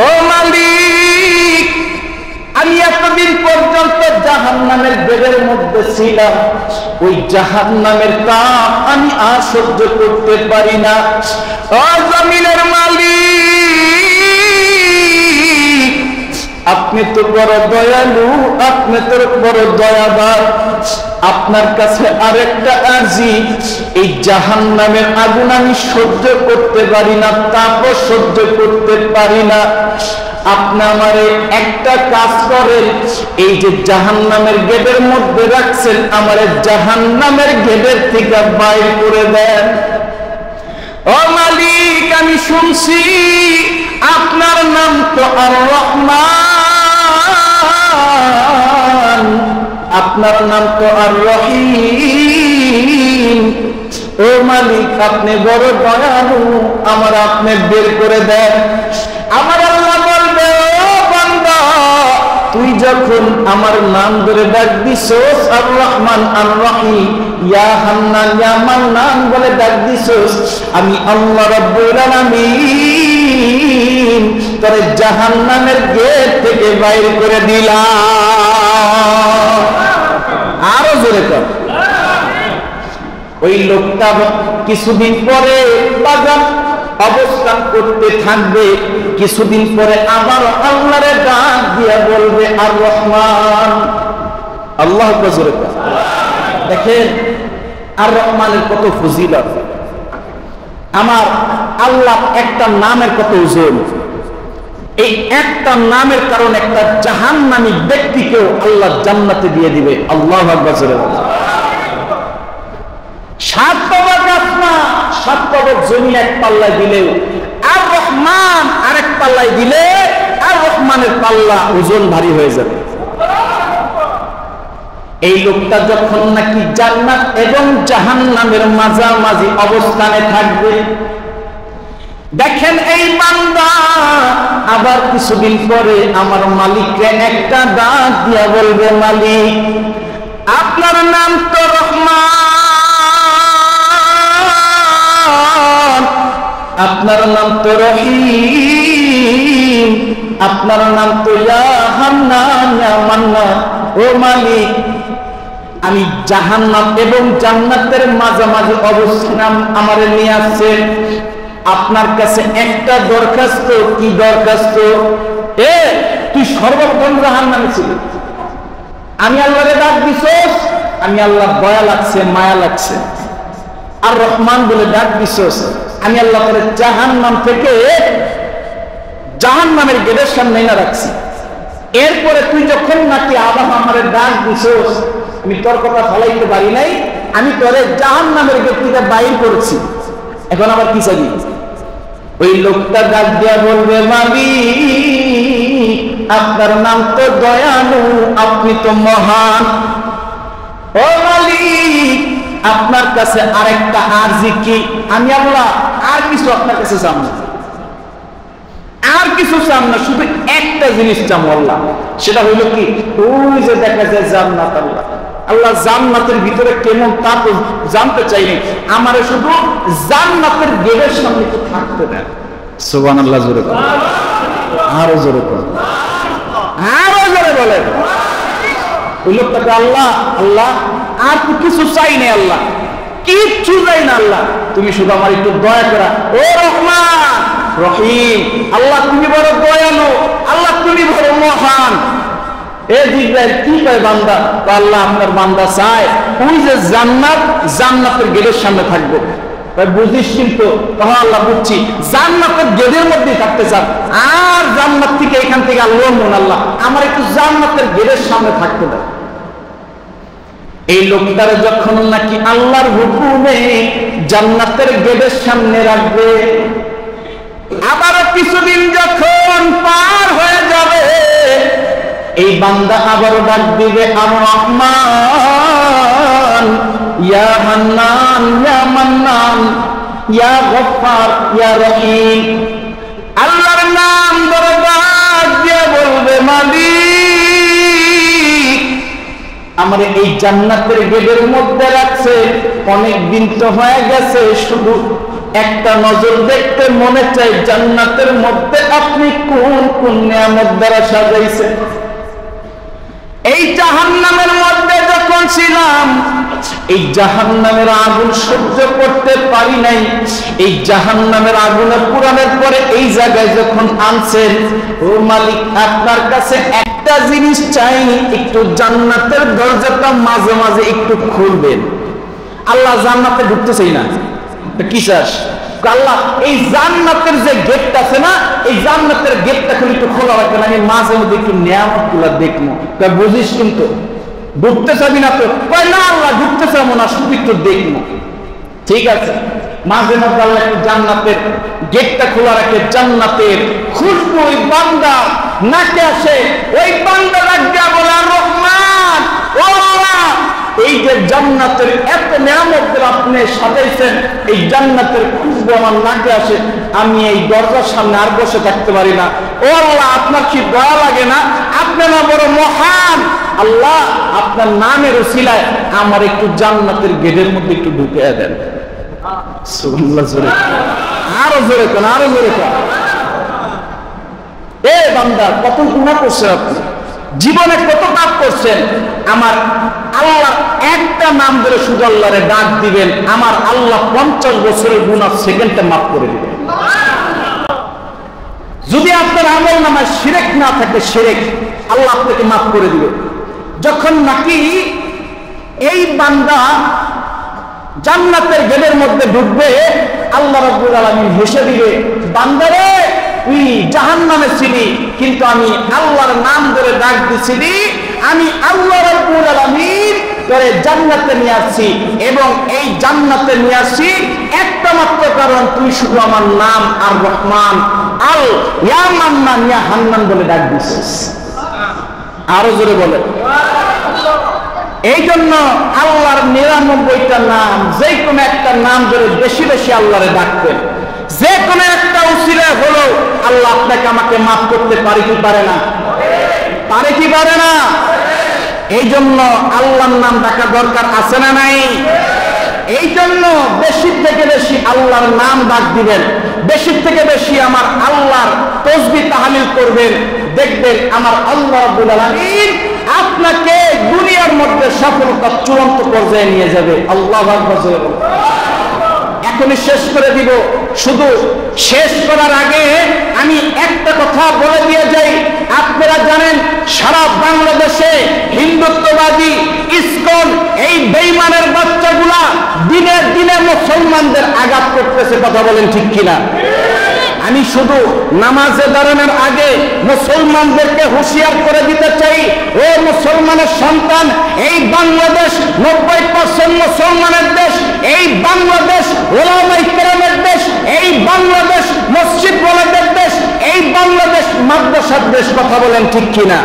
ও মালিক, আমি এতদিন পর্যন্ত জাহান্নামের গেটের মধ্যে ছিলাম, ওই জাহান্নামের তাপ আমি আর সহ্য করতে পারি না। ও জমিনের মালিক, আপনি তো বড় দয়ালু, আপনি তো বড় দয়াবান, আপনার কাছে আরেকটা আরজি, এই জাহান্নামের আগুন আমি সহ্য করতে পারি না, তাপও সহ্য করতে পারি না। আপনি আমারে একটা কাজ করেন, এই যে জাহান্নামের গেটের মধ্যে রাখছেন, আমারে জাহান্নামের গেটের থেকে বাইর করে দেন। ও মালিক, আমি শুনছি আপনার নাম তো আর রহমান, আপনার নাম তো আর রহিম। ও মালিক, আপনি বড় দয়ালু, আমার আপনি বের করে দেন। আমার আল্লাহ বলবে, ও বান্দা, তুই যখন আমার নাম ধরে ডাক দিছস আর রহমান আর রহিম, ইয়া হান্নান ইয়া মান্নান বলে ডাক দিছস, আমি আল্লাহ রাব্বুল আলামিন তোরে জাহান্নামের গেট থেকে বাইর করে দিলাম। আরো জোরে কর। ওই লোকটা কিছুদিন পরে বাজার অবস্থান করতে থাকবে, কিছুদিন পরে আবার আল্লাহরে ডাক দিয়া বলবে আর রহমান। আল্লাহ জোরে কর। দেখেন আর রহমানের কত ফজিলত, আমার আল্লাহ একটা নামের কত ওজন। এই একটা নামের কারণে একটা জাহান্নামী ব্যক্তিকেও আল্লাহ জান্নাতে দিয়ে দিবে। আল্লাহু আকবার জোরে বলেন। 7 তবক আসমান 7 তবক জমিন এক পাল্লায় দিলেও আর রহমান আরেক পাল্লায় দিলে আর রহমানের পাল্লা ওজন ভারী হয়ে যাবে। এই লোকটা যখন নাকি জান্নাত এবং জাহান্নামের মাঝামাঝি অবস্থানে থাকবে, দেখেন এই বান্দা আবার কিছুদিন পরে আমার মালিককে একটা ডাক দিয়া বলবে, মালিক, আপনার নাম তো রহমান, আপনার নাম তো রহিম, আপনার নাম তো ইয়া হান্নান ইয়া মান্নান। ও মালিক, আমি জাহান্নাম এবং জান্নাতের মাঝামাঝি অবস্থান আমারে নিয়ে আসছেন। আপনার কাছে একটা দরখাস্ত, কি দরখাস্ত? তুই সর্বপ্রথম জাহান্নামে ছিলি, আমি আল্লাহরে ডাক দিছস, আমি আল্লাহ দয়া লাগছে, মায়া লাগছে, আর রহমান বলে ডাক দিছস, আমি আল্লাহ তোরে জাহান্নাম থেকে জাহান্নামের গেটের সামনে না রাখছি। এরপরে তুই যখন নাকি আবার আমারে ডাক দিছস, আমি তোর কথা ফলাইতে পারি নাই, আমি তোরে জাহান্নামের গেট থেকে বাইর করেছি, এখন আবার কি চাবি? ওই লোকটা ডাক দিয়া বলবে, মালিক আপনার নাম তো দয়ালু, আপনি তো মহান। ও মালিক আপনার কাছে আরেকটা আরজি কি? আমি আল্লাহ আর কিছু আপনার কাছে চাম না, আর কিছু চাম না, শুধু একটা জিনিস চাম আল্লাহ, সেটা হইল কি? ওই যে দেখা যায় জান্নাত। আল্লাহ আল্লাহ জান্নাতের ভিতরে কেমন তা তো জানতে চাইনি, আমারে শুধু জান্নাতের গেটের সামনে তো থাকতে দেন। সুবহানাল্লাহ, জোরে বলেন, আরো জোরে বলেন, আরো জোরে বলেন। ওই লোকটাকে আল্লাহ আল্লাহ আর তো কিছু চাই না, আল্লাহ কিচ্ছু চাই না, আল্লাহ তুমি শুধু আমার একটু দয়া করা। ও রহমান রহিম, আল্লাহ তুমি বড় দয়ালু, আল্লাহ তুমি বড় মহান। এ জিবরাইল কি কয় বান্দা? আল্লাহ আপনার বান্দা চায় ওই যে জান্নাত, জান্নাতের গেটের সামনে থাকবো। বুঝিস কিন্তু? আল্লাহ বুঝছি, জান্নাতের গেটের মধ্যে থাকতে চান, আর জান্নাত থেকে এখান থেকে আল্লাহ মন আল্লাহ আমার একটু জান্নাতের গেটের সামনে থাকতে দেয়। এই লোকটার যখন নাকি আল্লাহর হুকুমে জান্নাতের গেটের সামনে রাখবে, আবারও কিছুদিন যখন পার হয়ে যাবে, এই বান্দা আবারও ডাক দিবে, আমার রহমান ইয়া মান্নান ইয়া মান্নান ইয়া গফফার ইয়া রহিম। আল্লাহর নাম ধরে ডাক দিয়ে বলবে, মালিক আমার এই জান্নাতের গেটের মধ্যে রাখছে, অনেক দিন তো হয়ে গেছে, শুধু একটা নজর দেখতে মনে চাই জান্নাতের মধ্যে আপনি কোন কোন নিয়ামত দ্বারা সাজাইছেন। এই জাহান্নামের মধ্যে যখন ছিলাম, এই জাহান্নামের আগুন সহ্য করতে পারি নাই, এই জাহান্নামের আগুনে পুরানোর পরে এই জায়গায় যখন আনছেন, ও মালিক আপনার কাছে একটা জিনিস চাই, একটু জান্নাতের দরজাটা মাঝে মাঝে একটু খুলবেন। আল্লাহ জান্নাতে ঢুকতে চাই না, কি চাস? আল্লাহ এই জান্নাতের যে গেটটা আছে না, এই জান্নাতের গেটটা খুলে একটু খোলা রাখবেন, আমি মাঝে মধ্যে একটু নিয়ামত গুলা দেখবো। বুঝিস কিন্তু? ঢুকতে চাবি না তো? না আল্লাহ ঢুকতে চাবো না, শুধু একটু দেখবো। ঠিক আছে, মাঝে মধ্যে আল্লাহ একটু জান্নাতের গেটটা খোলা রাখে, জান্নাতের খুশবু ওই বান্দা নাকে আসে, ওই বান্দা রাখবে বলে, রহমান ও আল্লাহ এই যে জান্নাতের এত নিয়ামত আপনি সাজাইছেন, এই জান্নাতের খুশবু আমার নাকে আসে, আমি এই দরজার সামনে আর বসে থাকতে পারি না। ও আল্লাহ আপনার কি দয়া লাগে না? আপনি না বড় মহান, আল্লাহ আপনার নামের উসিলায় আমার একটু জান্নাতের গেটের মধ্যে একটু ঢুকে দেন। সুবহানাল্লাহ, জোরে আরো জোরে কোন, আরো জোরে কোন। এ বান্দা কত গুনাহ করছেন আপনি, জীবনে কত পাপ করছেন, আমার আল্লাহ একটা নাম ধরে শুধু আল্লাহরে ডাক দিবেন, আমার আল্লাহ 50 বছরের গুনাহ সেকেন্ডে মাফ করে দিবেন। যদি আপনার আমল নামায় শিরক না থাকে, শিরক আল্লাহ আপনাকে মাফ করে দিবে। যখন নাকি এই বান্দা জান্নাতের গেটের মধ্যে ঢুকবে, আল্লাহ রাব্বুল আলামিন হেসে দিবে, বান্দারে তুই জাহান্নামে ছিলি, কিন্তু আমি আল্লাহর নাম ধরে ডাক দিছিলি, আমি আল্লাহ রাব্বুল আলামিন তোরে জান্নাতে নিয়ে আসছি, এবং এই জান্নাতে নিয়ে আসছি একটা মাত্র কারণ, তুই শুধু আমার নাম আর রহমান আল ইয়া মান্নান ইয়া হান্নান বলে ডাক দিছিস। আরো জোরে বলে। এই জন্য আল্লাহর 99টা নাম, যে কোনো একটা নাম ধরে বেশি বেশি আল্লাহরে ডাকতেন, যে কোনো একটা উসিলা হলো আল্লাহ আপনাকে আমাকে মাফ করতে পারে কি পারে না? পারে কি পারে না? এই জন্য আল্লাহর নাম ডাকা দরকার আছে না নাই? এই জন্য বেশি থেকে বেশি আল্লাহর নাম ডাক দিবেন, বেশি থেকে বেশি আমার আল্লাহর তাসবিহ তাহলিল করবেন, দেখবেন আমার আল্লাহ রাব্বুল আলামিন আপনাকে দুনিয়ার মধ্যে সফলতার চূড়ান্ত পর্যায়ে নিয়ে যাবে। আল্লাহু আকবার। এখনই শেষ করে দিব। শুধু শেষ করার আগে আমি একটা কথা বলে দিয়ে যাই। আপনারা জানেন সারা বাংলাদেশে হিন্দুত্ববাদী ইসকন এই বেঈমানের বাচ্চাগুলা দিনে দিনে মুসলমানদের আঘাত করতেছে। কথা বলেন ঠিক কিনা? আমি শুধু নামাজে দাঁড়ানোর আগে মুসলমানদেরকে হুঁশিয়ার করে দিতে চাই, ও মুসলমানের সন্তান, এই বাংলাদেশ 90% মুসলমানের দেশ, এই বাংলাদেশ ওলামায়ে কেরামের দেশ, এই বাংলাদেশ মসজিদ ওয়ালাদের দেশ, এই বাংলাদেশ মাদ্রাসার দেশ। কথা বলেন ঠিক কিনা?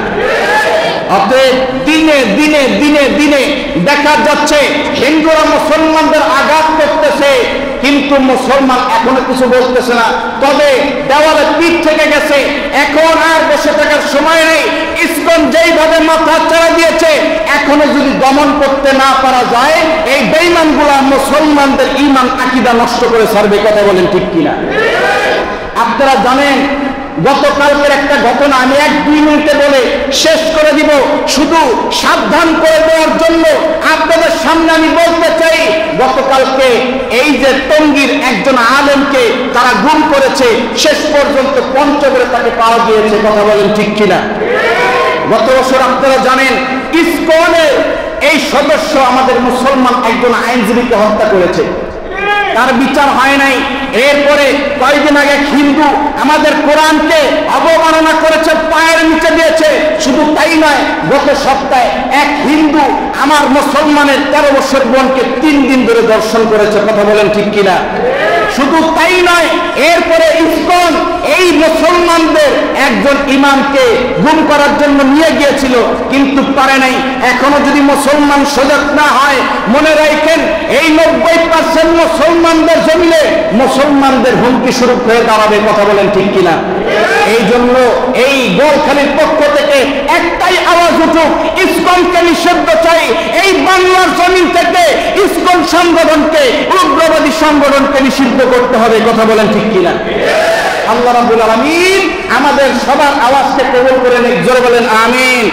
অতএব দিনে দিনে দিনে দিনে দেখা যাচ্ছে হিন্দুরা মুসলমানদের আঘাত করতেছে, কিন্তু মুসলমান এখনো কিছু বলতেছে না। তবে দেওয়ালে পিঠ থেকে গেছে, এখন আর বসে থাকার সময় নেই। ইসকন যেইভাবে মাথা চাড়া দিয়েছে, এখনো যদি দমন করতে না পারা যায়, এই বেঈমানগুলা মুসলমানদের ঈমান আকীদা নষ্ট করে ছাড়বে। কথা বলেন ঠিক কিনা? আপনারা জানেন গতকালকের একটা ঘটনা আমি 1-2 মিনিটে বলে শেষ করে দিব। শুধু সাবধান করে দেওয়ার জন্য আপনাদের সামনে আমি বলতে চাই, গতকালকে এই যে টঙ্গীর একজন আলেমকে তারা গুম করেছে, শেষ পর্যন্ত পঞ্চগড়ে তাকে পাওয়া গিয়েছে। কথা বলেন ঠিক কিনা? গত বছর আপনারা জানেন ইসকনের এই সদস্য আমাদের মুসলমান একজন আইনজীবীকে হত্যা করেছে, তার বিচার হয় নাই। এরপরে কয়েকদিন আগে হিন্দু আমাদের কোরআনকে অবমাননা করেছে, পায়ের নিচে দিয়েছে। শুধু তাই নয়, গত সপ্তাহে এক হিন্দু আমার মুসলমানের 13 বছর বোনকে 3 দিন ধরে দর্শন করেছে। কথা বলেন ঠিক কিনা? শুধু তাই নয়, এরপরে ইসকন এই মুসলমানদের একজন ইমামকে গুম করার জন্য নিয়ে গিয়েছিল, কিন্তু পারে নাই। এখনো যদি মুসলমান সজাগ না হয়, মনে রাখেন এই 90% মুসলমানদের জমিনে মুসলমানদের হুমকি স্বরূপ হয়ে দাঁড়াবে। কথা বলেন ঠিক কিনা? এই জন্য এই গোলখালির পক্ষ থেকে একটাই আওয়াজ উঠুক, ইসকনকে নিষিদ্ধ চাই। এই বাংলার জমিন থেকে ইসকন সংগঠনকে, উগ্রবাদী সংগঠনকে নিষিদ্ধ করতে হবে। কথা বলেন ঠিক কিনা? আল্লাহ রাব্বুল আলামিন আমাদের সবার আওয়াজকে কবুল করে নিক। জোরে বলেন আমিন।